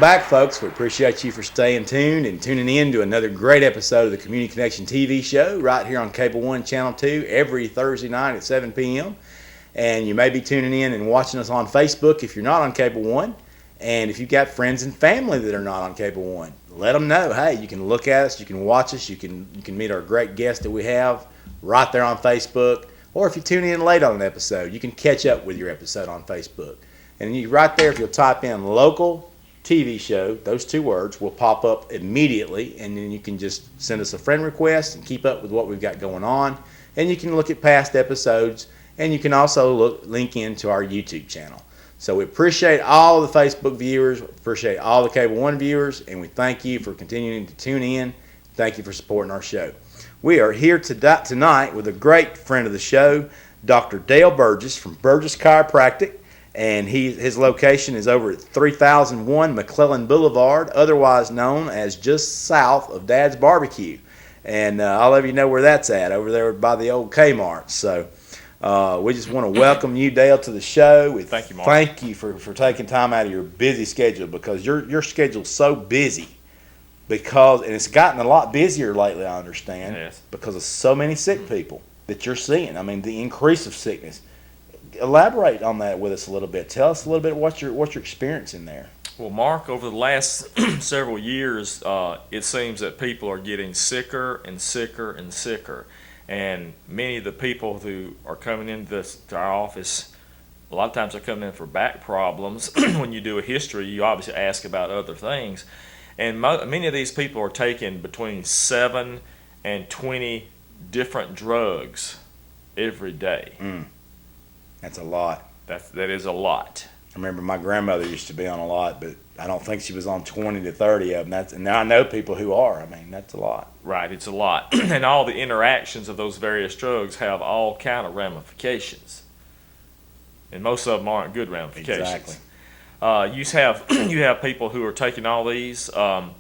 back, folks. We appreciate you for staying tuned and tuning in to another great episode of the Community Connection TV show right here on Cable One Channel 2 every Thursday night at 7 p.m. And you may be tuning in and watching us on Facebook if you're not on Cable One. And if you've got friends and family that are not on Cable One, let them know, hey, you can look at us, you can watch us, you can meet our great guests that we have right there on Facebook. Or if you tune in late on an episode, you can catch up with your episode on Facebook. And you right there, if you'll type in local TV show, those two words will pop up immediately, and then you can just send us a friend request and keep up with what we've got going on. And you can look at past episodes, and you can also link into our YouTube channel. So we appreciate all the Facebook viewers, appreciate all the Cable One viewers, and we thank you for continuing to tune in. Thank you for supporting our show. We are here tonight with a great friend of the show, Dr. Dale Burgess from Burgess Chiropractic. And his location is over at 3001 McClellan Boulevard, otherwise known as just south of Dad's Barbecue. And all of you know where that's at, over there by the old Kmart. So we just want to welcome you, Dale, to the show. Thank you, Mark. Thank you for taking time out of your busy schedule, because your schedule's so busy. And it's gotten a lot busier lately, I understand, yes, because of so many sick people that you're seeing. I mean, the increase of sickness. Elaborate on that with us a little bit. Tell us a little bit what you're experiencing there. Well, Mark, over the last several years, it seems that people are getting sicker and sicker and sicker. And many of the people who are coming into our office, a lot of times they're coming in for back problems. When you do a history, you obviously ask about other things. And many of these people are taking between 7 and 20 different drugs every day. That's a lot. That is a lot. I remember my grandmother used to be on a lot, but I don't think she was on 20 to 30 of them. And now I know people who are. I mean, that's a lot. Right, it's a lot. And all the interactions of those various drugs have all kind of ramifications. And most of them aren't good ramifications. Exactly. You have people who are taking all these, and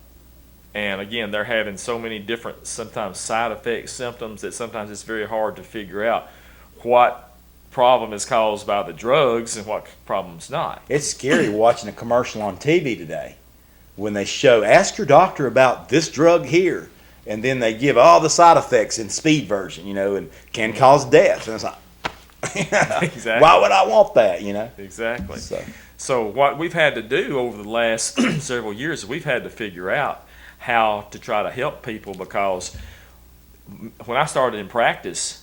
again, they're having so many different, sometimes side effects, symptoms, that sometimes it's very hard to figure out what problem is caused by the drugs and what problem's not. It's scary watching a commercial on TV today when they show, ask your doctor about this drug here, and then they give all the side effects in speed version, and can cause death. And it's like, exactly. Why would I want that, Exactly. So what we've had to do over the last several years is we've had to figure out how to try to help people, because when I started in practice,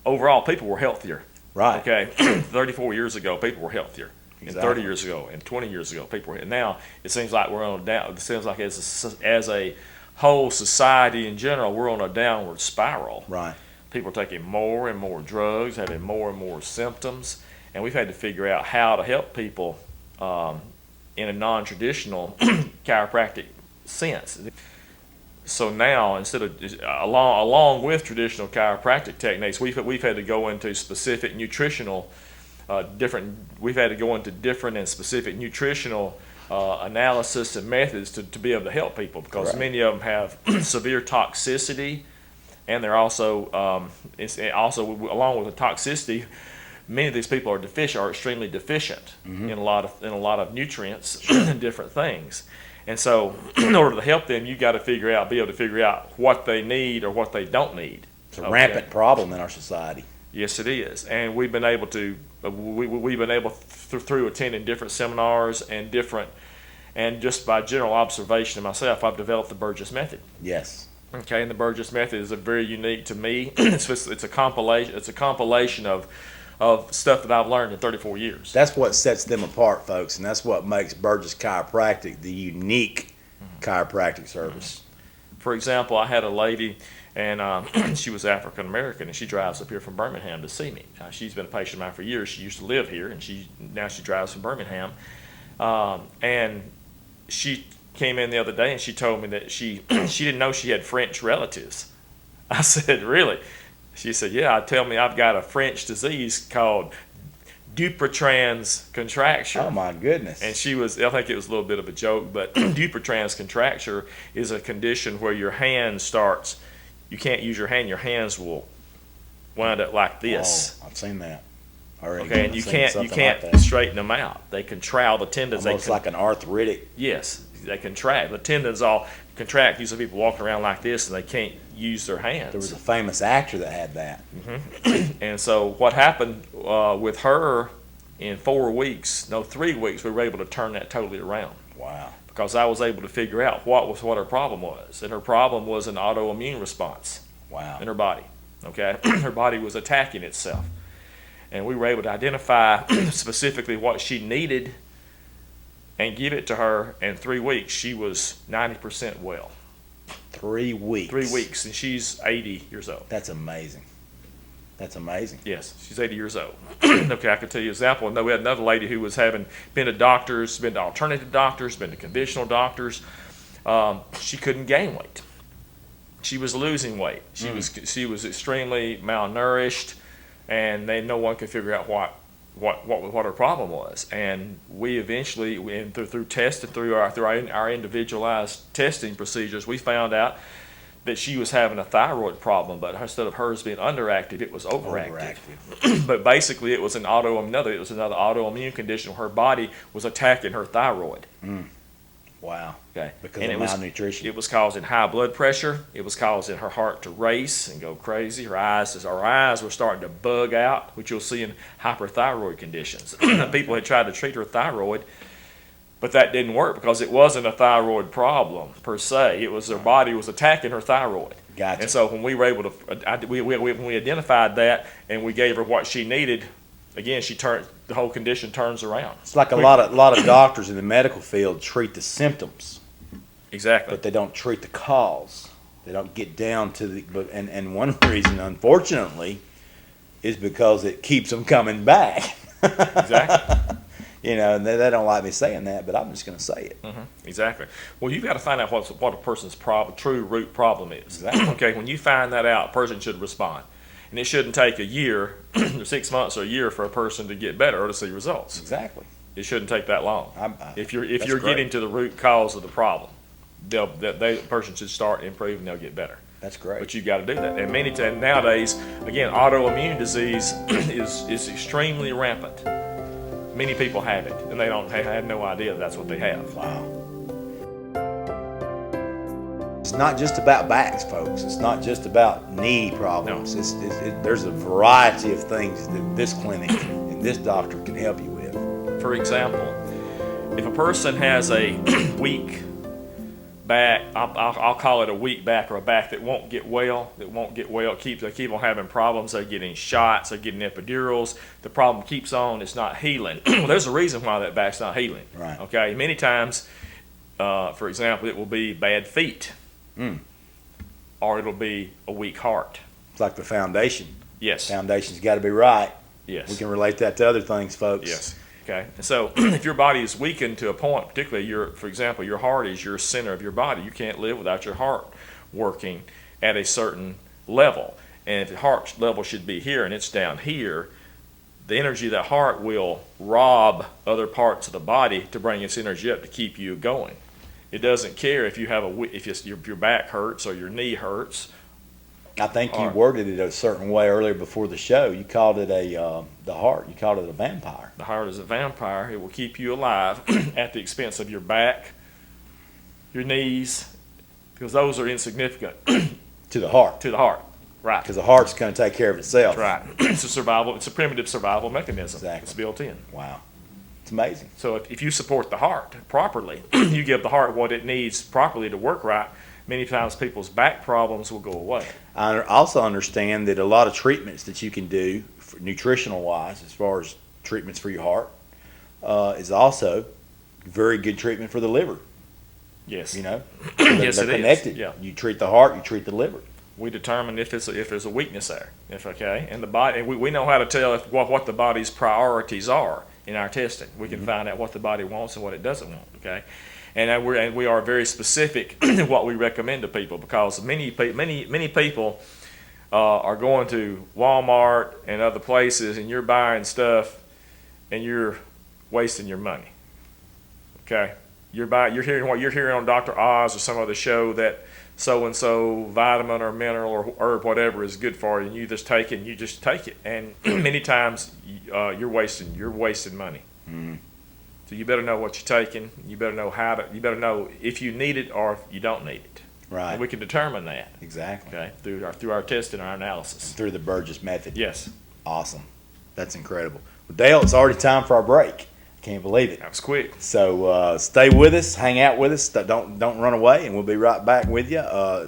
overall, people were healthier. Right. Okay. 34 years ago, people were healthier. Exactly. And 30 years ago, and 20 years ago, people were. And now it seems like we're on a down. It seems like as a whole society in general, we're on a downward spiral. Right. People are taking more and more drugs, having more and more symptoms, and we've had to figure out how to help people in a non-traditional chiropractic sense. So now, instead of along with traditional chiropractic techniques, we've had to go into specific nutritional, We've had to go into different and specific nutritional analysis and methods to be able to help people, because Correct. Many of them have severe toxicity, and they're also along with the toxicity, many of these people are extremely deficient in a lot of nutrients and different things. And so, in order to help them, you got to be able to figure out what they need or what they don't need. It's a rampant problem in our society. Yes, it is. And we've been able to, through attending different seminars and just by general observation of myself, I've developed the Burgess method. Yes. Okay, and the Burgess method is very unique to me. It's a compilation of stuff that I've learned in 34 years. That's what sets them apart, folks, and that's what makes Burgess Chiropractic the unique chiropractic service. For example, I had a lady, and she was African American, and she drives up here from Birmingham to see me. She's been a patient of mine for years. She used to live here, and now she drives from Birmingham. And she came in the other day, and she told me that she didn't know she had French relatives. I said, really? She said, yeah, tell me I've got a French disease called Dupuytren's contracture. Oh, my goodness. And I think it was a little bit of a joke, but Dupuytren's contracture is a condition where your hand you can't use your hand, your hands will wind up like this. Oh, I've seen that. Okay, and you can't straighten them out. They contract the tendons. Almost like an arthritic. Yes, they contract. The tendons all contract. Usually people walking around like this and they can't use their hands. There was a famous actor that had that. And so what happened with her in 3 weeks, we were able to turn that totally around. Wow. Because I was able to figure out what her problem was. And her problem was an autoimmune response. Wow. In her body. Okay? Her body was attacking itself. And we were able to identify specifically what she needed and give it to her. In 3 weeks, she was 90% well. 3 weeks? 3 weeks, and she's 80 years old. That's amazing. That's amazing. Yes, she's 80 years old. Okay, I can tell you an example. We had another lady who was been to doctors, been to alternative doctors, been to conventional doctors. She couldn't gain weight. She was losing weight. She was extremely malnourished, and no one could figure out what her problem was. And we eventually, through testing, through our individualized testing procedures, we found out that she was having a thyroid problem, but instead of hers being underactive, it was overactive. But basically, it was another autoimmune condition where her body was attacking her thyroid. Wow. Okay. Because of malnutrition. It was causing high blood pressure. It was causing her heart to race and go crazy. Her eyes were starting to bug out, which you'll see in hyperthyroid conditions. People had tried to treat her thyroid, but that didn't work because it wasn't a thyroid problem per se. It was her body was attacking her thyroid. Gotcha. And so when we were able to, when we identified that and we gave her what she needed, again, the whole condition turns around. It's like a lot of doctors in the medical field treat the symptoms. Exactly. But they don't treat the cause. They don't get down to and one reason, unfortunately, is because it keeps them coming back. Exactly. And they don't like me saying that, but I'm just going to say it. Exactly. Well, you've got to find out what a person's true root problem is. Exactly. Okay, when you find that out, a person should respond. And it shouldn't take a year, or 6 months, or a year for a person to get better or to see results. Exactly. It shouldn't take that long. If you're great. getting to the root cause of the problem, the person should start improving. They'll get better. That's great. But you've got to do that. And many times nowadays, again, autoimmune disease is extremely rampant. Many people have it, and they have no idea that's what they have. Wow. It's not just about backs, folks. It's not just about knee problems. No. There's a variety of things that this clinic and this doctor can help you with. For example, if a person has a weak back, I'll call it a weak back, or a back that won't get well, they keep on having problems. They're getting shots, they're getting epidurals. The problem keeps on, it's not healing. Well, there's a reason why that back's not healing. Right. Okay, many times, for example, it will be bad feet. Or it'll be a weak heart. It's like the foundation. Yes. Foundation's got to be right. Yes. We can relate that to other things, folks. Yes. Okay. And so if your body is weakened to a point, particularly for example, your heart is your center of your body. You can't live without your heart working at a certain level. And if the heart level should be here and it's down here, the energy of that heart will rob other parts of the body to bring its energy up to keep you going. It doesn't care if you have your back hurts or your knee hurts. I think you worded it a certain way earlier before the show. You called it the heart. You called it a vampire. The heart is a vampire. It will keep you alive at the expense of your back, your knees, because those are insignificant to the heart. To the heart, right? Because the heart's going to take care of itself. That's right. It's a survival. It's a primitive survival mechanism. Exactly. It's built in. Wow. It's amazing. So if you support the heart properly, you give the heart what it needs properly to work right, many times people's back problems will go away. I also understand that a lot of treatments that you can do, nutritional wise, as far as treatments for your heart, is also very good treatment for the liver. Yes. Yes, they're connected. Yeah. You treat the heart, you treat the liver. We determine if there's a weakness there. And the body, and we know how to tell what the body's priorities are in our testing. We can find out what the body wants and what it doesn't want. Okay. And we are very specific in what we recommend to people, because many people are going to Walmart and other places, and you're buying stuff and you're wasting your money. Okay, you're hearing what you're hearing on Dr. Oz or some other show that so-and-so vitamin or mineral or herb, whatever, is good for you, and you just take it. And many times you're wasting money. Mm-hmm. So you better know what you're taking. You better know if you need it or if you don't need it. Right. And we can determine that. Exactly. Okay. Through our testing and our analysis. Through the Burgess method. Yes. Awesome. That's incredible. Well, Dale, it's already time for our break. Can't believe it. That was quick. So stay with us, hang out with us. Don't run away, and we'll be right back with you,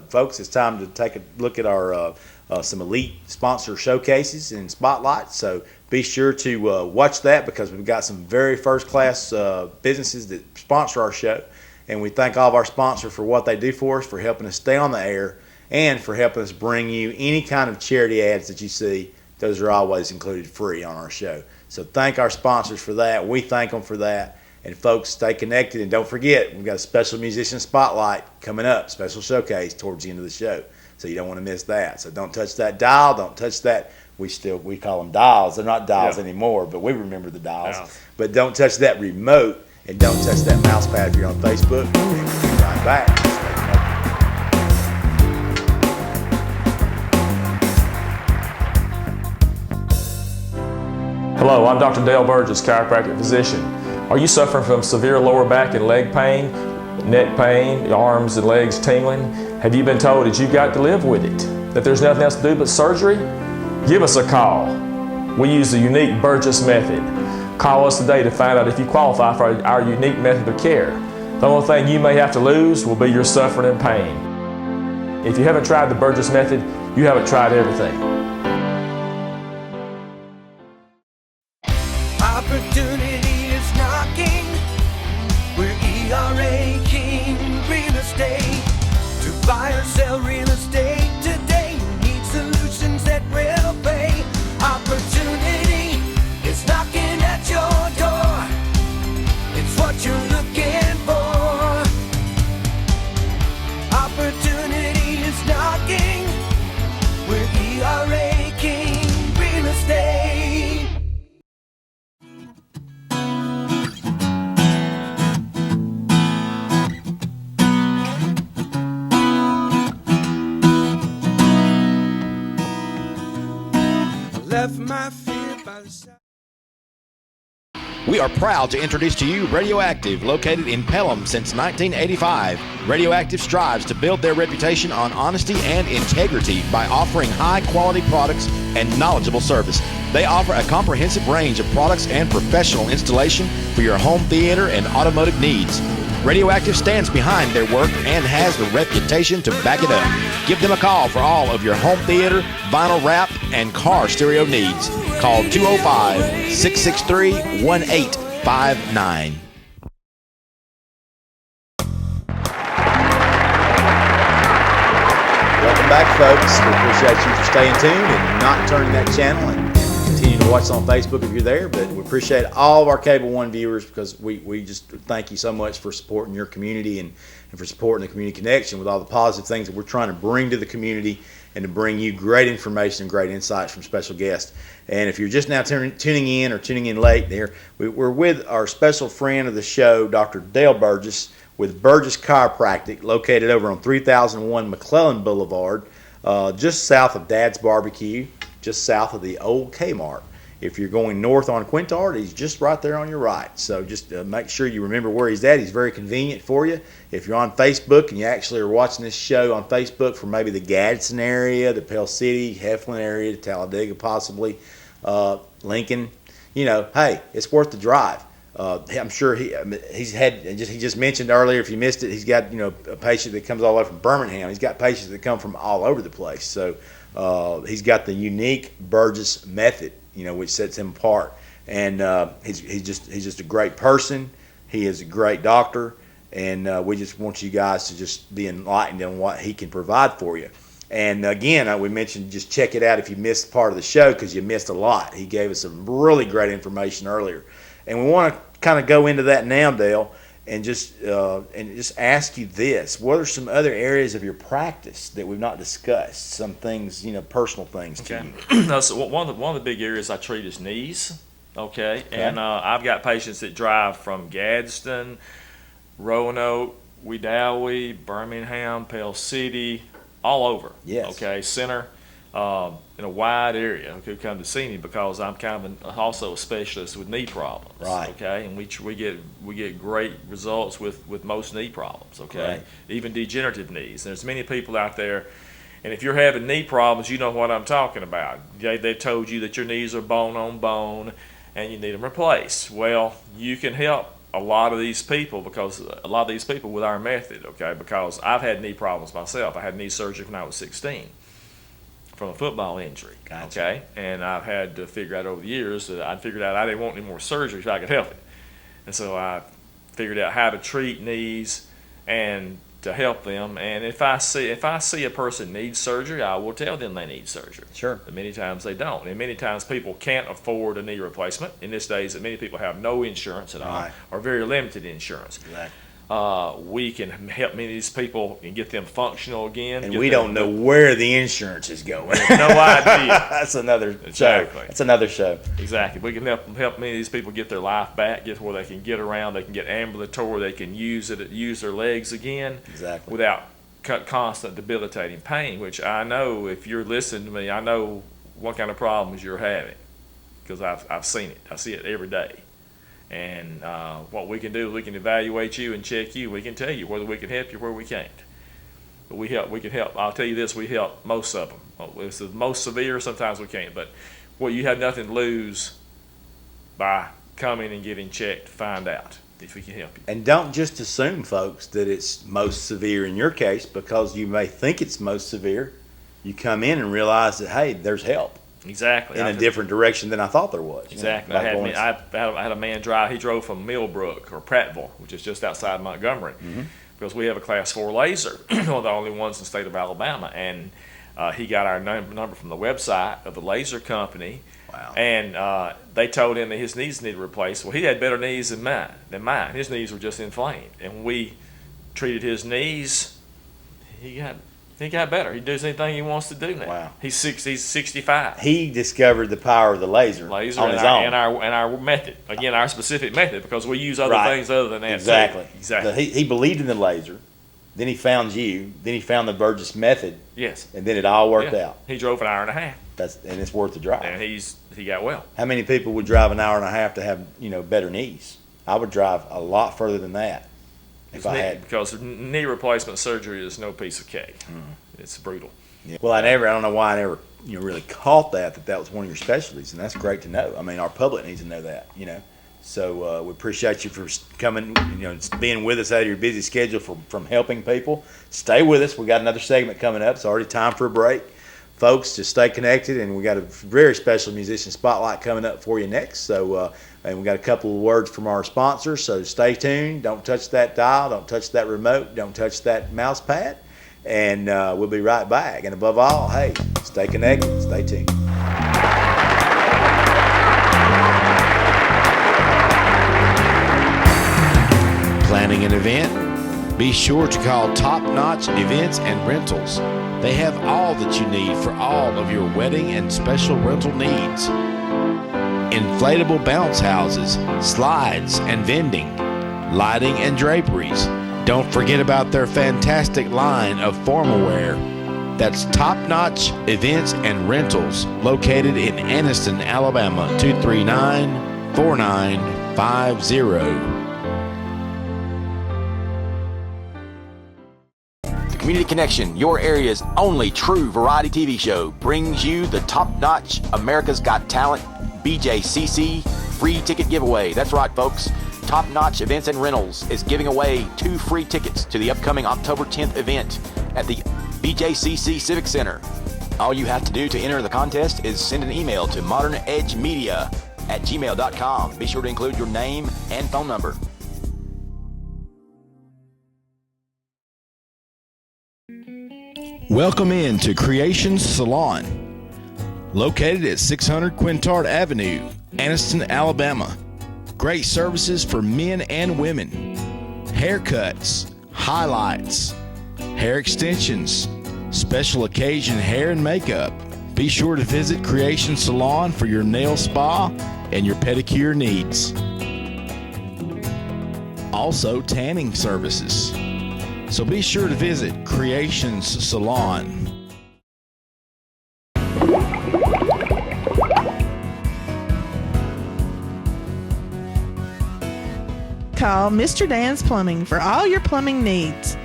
folks. It's time to take a look at our some elite sponsor showcases and spotlights. So be sure to watch that, because we've got some very first class businesses that sponsor our show, and we thank all of our sponsors for what they do for us, for helping us stay on the air, and for helping us bring you any kind of charity ads that you see. Those are always included free on our show. So thank our sponsors for that. We thank them for that. And folks, stay connected. And don't forget, we've got a special musician spotlight coming up, special showcase towards the end of the show. So you don't want to miss that. So don't touch that dial. Don't touch that. We call them dials. They're not dials anymore, but we remember the dials. Yeah. But don't touch that remote, and don't touch that mouse pad if you're on Facebook. And we'll be right back. Hello, I'm Dr. Dale Burgess, chiropractic physician. Are you suffering from severe lower back and leg pain, neck pain, arms and legs tingling? Have you been told that you've got to live with it, that there's nothing else to do but surgery? Give us a call. We use the unique Burgess method. Call us today to find out if you qualify for our unique method of care. The only thing you may have to lose will be your suffering and pain. If you haven't tried the Burgess method, you haven't tried everything. Opportunity is knocking. We're ERA King Real Estate. To buy or sell real estate today, you need solutions that will pay. Opportunity is knocking at your door. It's what you're looking for. Opportunity is knocking. We're ERA King Real Estate. Left my fear by the side. We are proud to introduce to you Radioactive, located in Pelham since 1985. Radioactive strives to build their reputation on honesty and integrity by offering high-quality products and knowledgeable service. They offer a comprehensive range of products and professional installation for your home theater and automotive needs. Radioactive stands behind their work and has the reputation to back it up. Give them a call for all of your home theater, vinyl wrap, and car stereo needs. Call 205-663-1859. Welcome back, folks. We appreciate you for staying tuned and not turning that channel, and continue to watch us on Facebook if you're there. But we appreciate all of our Cable One viewers, because we just thank you so much for supporting your community and for supporting the Community Connection with all the positive things that we're trying to bring to the community, and to bring you great information and great insights from special guests. And if you're just now tuning in, or tuning in late there, we're with our special friend of the show, Dr. Dale Burgess, with Burgess Chiropractic, located over on 3001 McClellan Boulevard, just south of Dad's Barbecue, just south of the old Kmart. If you're going north on Quintard, he's just right there on your right. So just make sure you remember where he's at. He's very convenient for you. If you're on Facebook and you actually are watching this show on Facebook from maybe the Gadsden area, the Pell City, Heflin area, Talladega possibly, Lincoln, hey, it's worth the drive. I'm sure he just mentioned earlier, if you missed it, he's got a patient that comes all the way from Birmingham. He's got patients that come from all over the place. So he's got the unique Burgess method, which sets him apart. And he's just a great person. He is a great doctor, and we just want you guys to just be enlightened on what he can provide for you. And again, we mentioned just check it out if you missed part of the show, because you missed a lot. He gave us some really great information earlier, and we want to kind of go into that now, Dale, and just ask you this: what are some other areas of your practice that we've not discussed? Some things, personal things to you. No, so one of the big areas I treat is knees. Okay. And I've got patients that drive from Gadsden, Roanoke, Wedowee, Birmingham, Pell City, all over. Yes. Okay, center, in a wide area who come to see me because I'm kind of also a specialist with knee problems. Right. Okay, and we get great results with most knee problems. Okay, Right. even degenerative knees. There's many people out there. And if you're having knee problems, you know what I'm talking about. They've told you that your knees are bone on bone and you need them replaced. Well, you can help a lot of these people with our method, okay? Because I've had knee problems myself. I had knee surgery when I was 16 from a football injury, Gotcha. okay? And I've had to figure out over the years that I figured out I didn't want any more surgery if I could help it. And so I figured out how to treat knees and to help them. And if I see a person needs surgery, I will tell them they need surgery. Sure. But many times they don't. And many times people can't afford a knee replacement. In this days that many people have no insurance at all Right. or very limited insurance. Exactly. We can help many of these people and get them functional again. And get we them- don't know where the insurance is going. No idea. That's another Exactly. show. That's another show. Exactly. We can help many of these people get their life back, get where they can get around, they can get ambulatory, they can use their legs again. Exactly. Without constant debilitating pain, which I know if you're listening to me, I know what kind of problems you're having because I've seen it. I see it every day. And what we can do is we can evaluate you and check you. We can tell you whether we can help you or where we can't. But we can help. I'll tell you this, we help most of them. If it's the most severe, sometimes we can't. But you have nothing to lose by coming and getting checked to find out if we can help you. And don't just assume, folks, that it's most severe in your case because you may think it's most severe. You come in and realize that, hey, there's help Exactly. in a different direction than I thought there was. Exactly. You know, I had a man drive. He drove from Millbrook or Prattville, which is just outside Montgomery, because we have a Class 4 laser, one of the only ones in the state of Alabama. And he got our number from the website of the laser company. Wow. And they told him that his knees needed replaced. Well, he had better knees than mine. His knees were just inflamed. And when we treated his knees, he got better. He does anything he wants to do now. Wow. He's 65. He discovered the power of the laser on his own. And our method. Again, our specific method, because we use other Right. things other than that. Exactly. Too. Exactly. He believed in the laser. Then he found you. Then he found the Burgess method. Yes. And then it all worked Yeah. out. He drove an hour and a half, And it's worth the drive. and he got well. How many people would drive an hour and a half to have, better knees? I would drive a lot further than that if I had. Because knee replacement surgery is no piece of cake. It's brutal. Yeah. Well, I don't know why I never, really caught that was one of your specialties, and that's great to know. I mean, our public needs to know that, So we appreciate you for coming, being with us out of your busy schedule from helping people. Stay with us. We got another segment coming up. It's already time for a break. Folks, just stay connected, and we got a very special musician spotlight coming up for you next. So, and we got a couple of words from our sponsors. So stay tuned. Don't touch that dial. Don't touch that remote. Don't touch that mouse pad. And we'll be right back. And above all, hey, stay connected. Stay tuned. Planning an event? Be sure to call Top Notch Events and Rentals. They have all that you need for all of your wedding and special rental needs. Inflatable bounce houses, slides and vending, lighting and draperies. Don't forget about their fantastic line of formal wear. That's Top Notch Events and Rentals, located in Anniston, Alabama, 239-4950. Community Connection, your area's only true variety TV show, brings you the top-notch America's Got Talent BJCC free ticket giveaway. That's right, folks. Top Notch Events and Rentals is giving away 2 free tickets to the upcoming October 10th event at the BJCC Civic Center. All you have to do to enter the contest is send an email to modernedgemedia@gmail.com. Be sure to include your name and phone number. Welcome in to Creation Salon, located at 600 Quintard Avenue, Anniston, Alabama. Great services for men and women. Haircuts, highlights, hair extensions, special occasion hair and makeup. Be sure to visit Creation Salon for your nail spa and your pedicure needs. also tanning services. So be sure to visit Creations Salon. Call Mr. Dan's Plumbing for all your plumbing needs.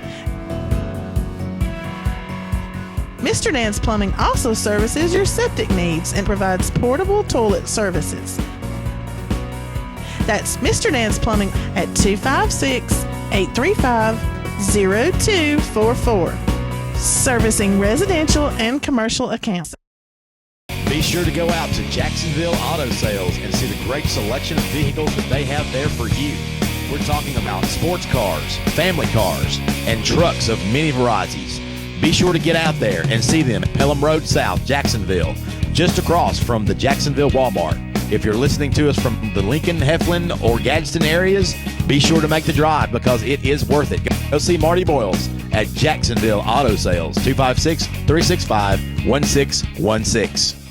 Mr. Dan's Plumbing also services your septic needs and provides portable toilet services. That's Mr. Dan's Plumbing at 256-835-0244. Servicing residential and commercial accounts. Be sure to go out to Jacksonville Auto Sales and see the great selection of vehicles that they have there for you. We're talking about sports cars, family cars, and trucks of many varieties. Be sure to get out there and see them at Pelham Road South, Jacksonville, just across from the Jacksonville Walmart. If you're listening to us from the Lincoln, Heflin, or Gadsden areas, be sure to make the drive because it is worth it. Go see Marty Boyles at Jacksonville Auto Sales, 256-365-1616.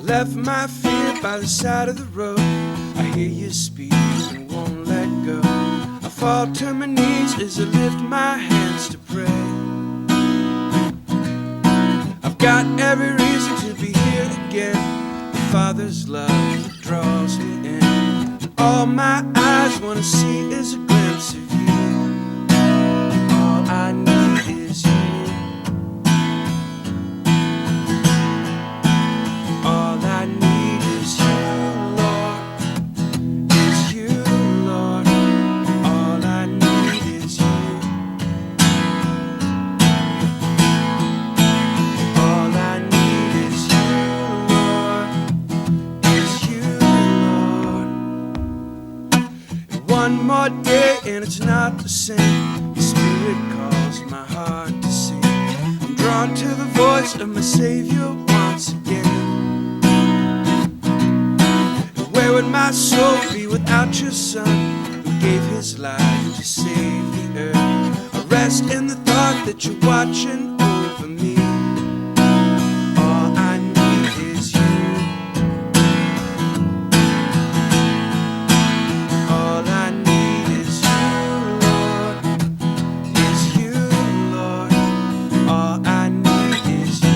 Left my fear by the side of the road. I hear you speak and won't let go. I fall to my knees as I lift my hands to pray. I've got every reason to be here again. The Father's love that draws me in. All my eyes want to see is a glimpse of you. All I need is you. All I need is you, Lord, is you, Lord. All I need is you. All I need is you, Lord, is you, Lord. And one more day and it's not the same. Your spirit calls my heart to sing. I'm drawn to the voice of my Savior once again. Where would my soul be without your Son, who gave his life to save the earth? I rest in the thought that you're watching over me. All I need is you. All I need is you, Lord, is you, Lord. All I need is you.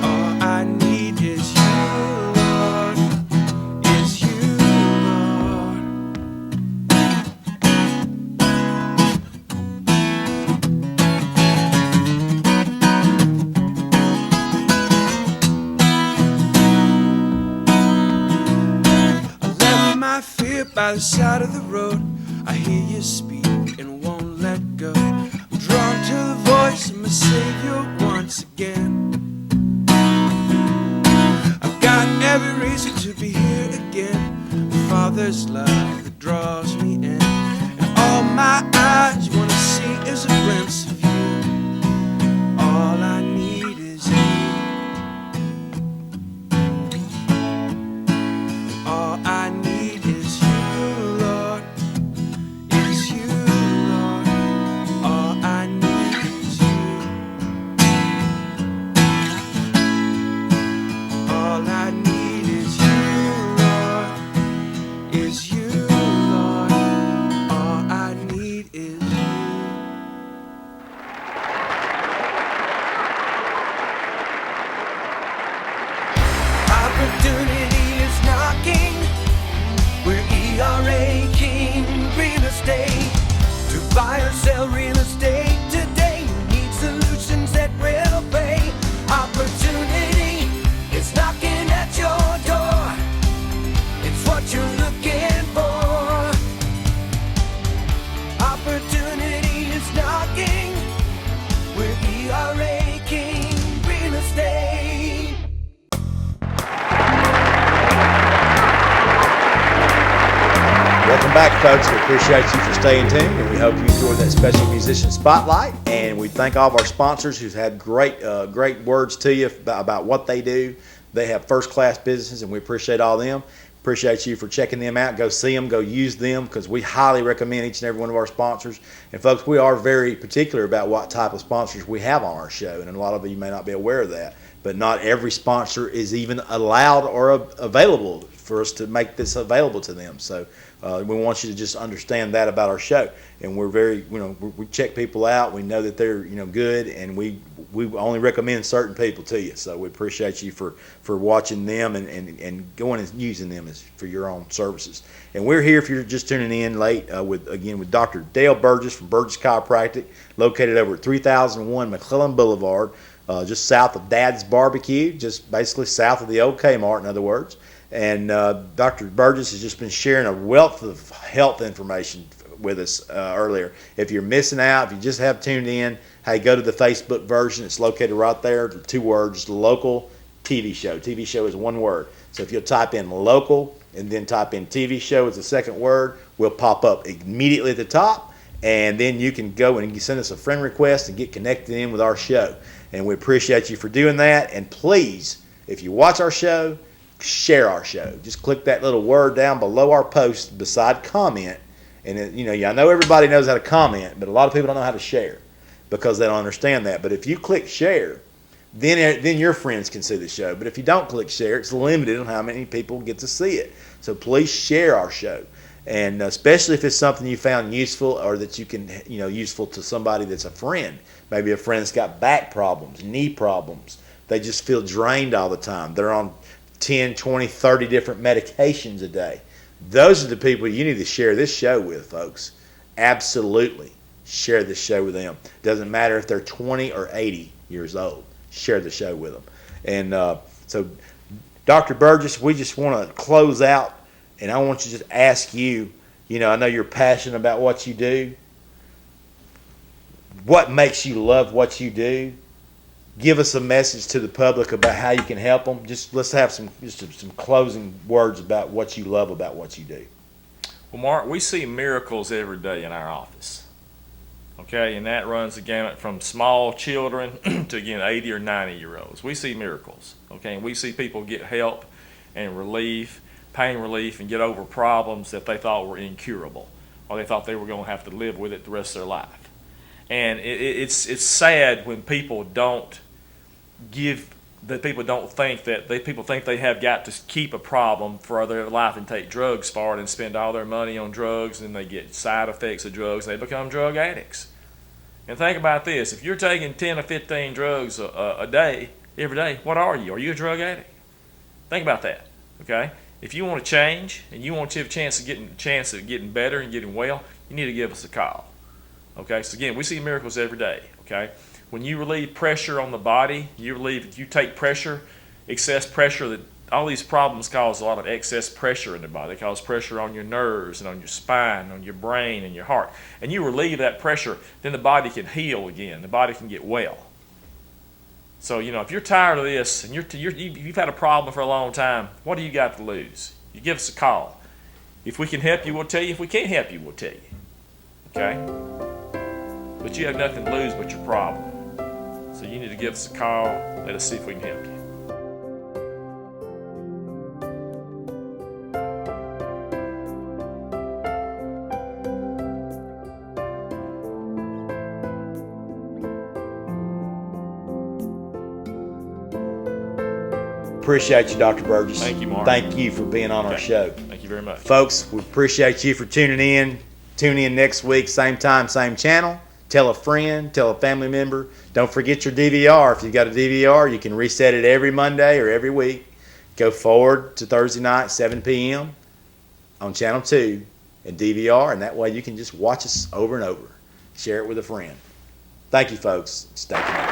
All I need is you, Lord, is you, Lord. I left my fear by the side of the road. I hear you speak and won't let go. I'm drawn to the voice of my Savior once again. I've got every reason to be here again. The Father's love that draws me in. And all my eyes want to see is a glimpse of you. All I need is you. All I need is you, Lord, is you, Lord. All I need is you. All I need is you, Lord, is you, Lord. All I need is you. Welcome back, folks. We appreciate you for staying tuned, and we hope you enjoyed that special musician spotlight. And we thank all of our sponsors who've had great words to you about what they do. They have first-class businesses, and we appreciate all of them. Appreciate you for checking them out. Go see them. Go use them, because we highly recommend each and every one of our sponsors. And, folks, we are very particular about what type of sponsors we have on our show, and a lot of you may not be aware of that. But not every sponsor is even allowed or available for us to make this available to them. So we want you to just understand that about our show. And we're very, we check people out. We know that they're, good, and we only recommend certain people to you. So we appreciate you for watching them and going and using them for your own services. And we're here, if you're just tuning in late, with Dr. Dale Burgess from Burgess Chiropractic, located over at 3001 McClellan Boulevard, just south of Dad's Barbecue, just basically south of the old Kmart, in other words. And Dr. Burgess has just been sharing a wealth of health information with us earlier. If you're missing out, if you just have tuned in, hey, go to the Facebook version. It's located right there, 2 words, local TV show. TV show is 1 word. So if you'll type in local and then type in TV show as the second word, we'll pop up immediately at the top. And then you can go and send us a friend request and get connected in with our show. And we appreciate you for doing that. And please, if you watch our show, share our show. Just click that little word down below our post beside comment. And, I know everybody knows how to comment, but a lot of people don't know how to share because they don't understand that. But if you click share, then your friends can see the show. But if you don't click share, it's limited on how many people get to see it. So please share our show. And especially if it's something you found useful or that you can, useful to somebody that's a friend. Maybe a friend that's got back problems, knee problems. They just feel drained all the time. They're on 10, 20, 30 different medications a day. Those are the people you need to share this show with, folks. Absolutely. Share this show with them. Doesn't matter if they're 20 or 80 years old. Share the show with them. And so, Dr. Burgess, we just want to close out. And I want to just ask you, I know you're passionate about what you do. What makes you love what you do? Give us a message to the public about how you can help them. Let's have some closing words about what you love about what you do. Well, Mark, we see miracles every day in our office. Okay, and that runs the gamut from small children to, again, 80 or 90-year-olds. We see miracles. Okay, and we see people get help and relief, pain relief, and get over problems that they thought were incurable, or they thought they were going to have to live with it the rest of their life. And it's sad when people don't think they have got to keep a problem for their life and take drugs for it and spend all their money on drugs, and they get side effects of drugs. They become drug addicts. And think about this: if you're taking 10 or 15 drugs a day, every day, what are you? Are you a drug addict? Think about that. Okay. If you want to change and you want to have a chance of getting better and getting well, you need to give us a call. Okay, so again, we see miracles every day. Okay, when you relieve pressure on the body, you take pressure, excess pressure. That all these problems cause a lot of excess pressure in the body. They cause pressure on your nerves and on your spine, on your brain and your heart. And you relieve that pressure, then the body can heal again. The body can get well. So if you're tired of this and you've had a problem for a long time, what do you got to lose? You give us a call. If we can help you, we'll tell you. If we can't help you, we'll tell you. Okay? But you have nothing to lose but your problem. So you need to give us a call. Let us see if we can help you. Appreciate you, Dr. Burgess. Thank you, Mark. Thank you for being on our show. Thank you very much. Folks, we appreciate you for tuning in. Tune in next week, same time, same channel. Tell a friend, tell a family member. Don't forget your DVR. If you've got a DVR, you can reset it every Monday or every week. Go forward to Thursday night, 7 p.m. on Channel 2 and DVR, and that way you can just watch us over and over. Share it with a friend. Thank you, folks. Stay connected.